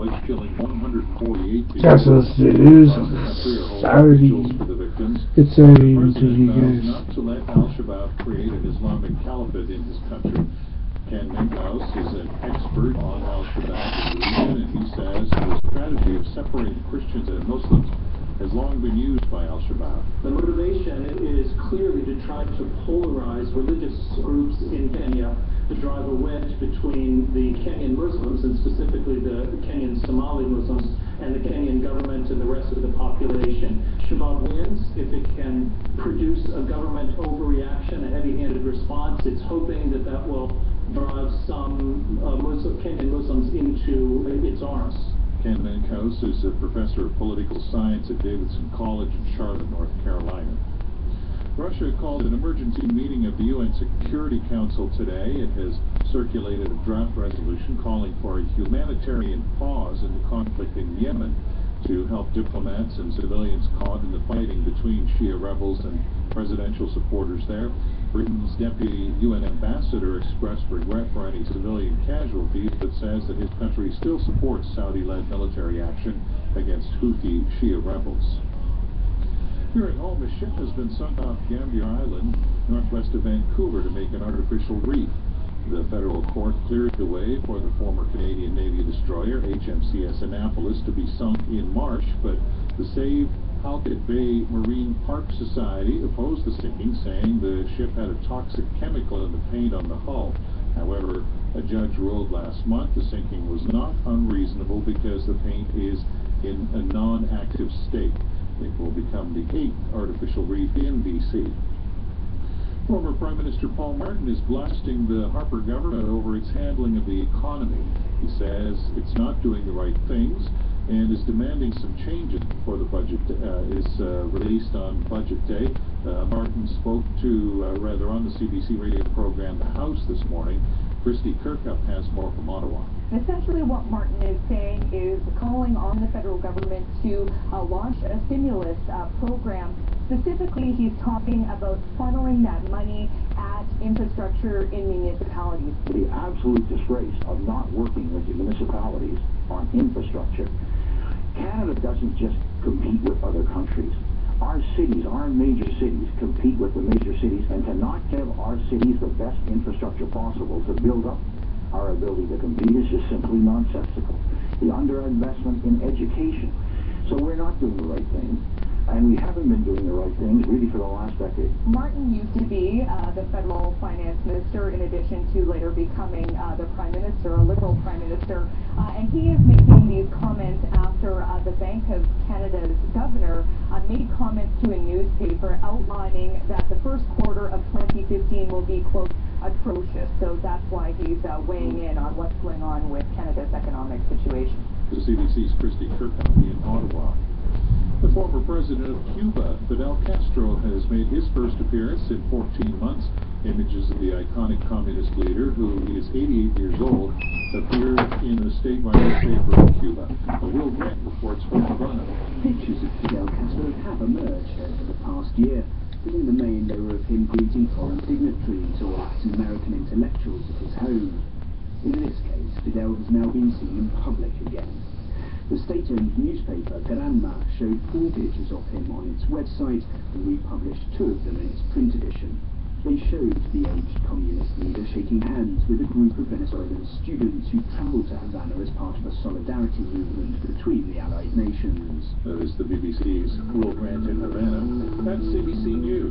College, killing 148 people. That's what it is. Saturday. It's Saturday to you guys. Not to let Al-Shabaab create an Islamic caliphate in his country. Ken Ninkhaus is an expert on Al-Shabaab in the region, and he says the strategy of separating Christians and Muslims has long been used by Al-Shabaab. The motivation is clearly to try to polarize religious groups in Kenya, to drive a wedge between the Kenyan Muslims, and specifically the Kenyan Somali Muslims, and the Kenyan government and the rest of the population. Shabaab wins if it can produce a government overreaction, a heavy-handed response. It's hoping that that will drive some Kenyan Muslims into its arms. Ken Ninkhaus is a professor of political science at Davidson College in Charlotte, North Carolina. Russia called an emergency meeting of the UN Security Council today. It has circulated a draft resolution calling for a humanitarian pause in the conflict in Yemen to help diplomats and civilians caught in the fighting between Shia rebels and presidential supporters there. Britain's deputy UN ambassador expressed regret for any civilian casualties, but says that his country still supports Saudi-led military action against Houthi Shia rebels. Here at home, a ship has been sunk off Gambier Island, northwest of Vancouver, to make an artificial reef. The federal court cleared the way for the former Canadian Navy destroyer HMCS Annapolis to be sunk in March, but the Save Halkett Bay Marine Park Society opposed the sinking, saying the ship had a toxic chemical in the paint on the hull. However, a judge ruled last month the sinking was not unreasonable because the paint is in a non-active state. It will become the 8th artificial reef in BC. Former Prime Minister Paul Martin is blasting the Harper government over its handling of the economy. He says it's not doing the right things and is demanding some changes before the budget is released on Budget Day. Martin spoke to, on the CBC radio program The House this morning. Christy Kirkup has more from Ottawa. Essentially what Martin is saying is calling on the federal government to launch a stimulus program. Specifically, he's talking about funneling that money at infrastructure in municipalities. The absolute disgrace of not working with the municipalities on infrastructure. Canada doesn't just compete with other countries. Our cities, our major cities, compete with the major cities, and to not give our cities the best infrastructure possible to build up our ability to compete is just simply nonsensical. The underinvestment in education. So we're not doing the right thing, and we haven't been doing the right things really for the last decade. Martin used to be the federal finance minister, in addition to later becoming the prime minister, a Liberal prime minister, and he is making these comments after the Bank of Canada's governor made comments to a newspaper outlining that the first quarter of 2015 will be, quote, atrocious. So that's why he's weighing in on what's going on with Canada's economic situation. The CBC's Christy Kirkup in Ottawa. The former president of Cuba, Fidel Castro, has made his first appearance in 14 months. Images of the iconic communist leader, who is 88 years old, appeared in the statewide newspaper of Cuba. Will Grant reports from Toronto. Pictures of Fidel Castro have emerged over the past year. In the main, they were of him greeting foreign dignitaries or Latin American intellectuals at his home. In this case, Fidel has now been seen in public again. The state-owned newspaper Granma showed 4 pictures of him on its website and republished 2 of them in its print edition. They showed the aged communist leader shaking hands with a group of Venezuelan students who travelled to Havana as part of a solidarity movement between the Allied nations. That is the BBC's Will Grant in Havana. That's CBC News.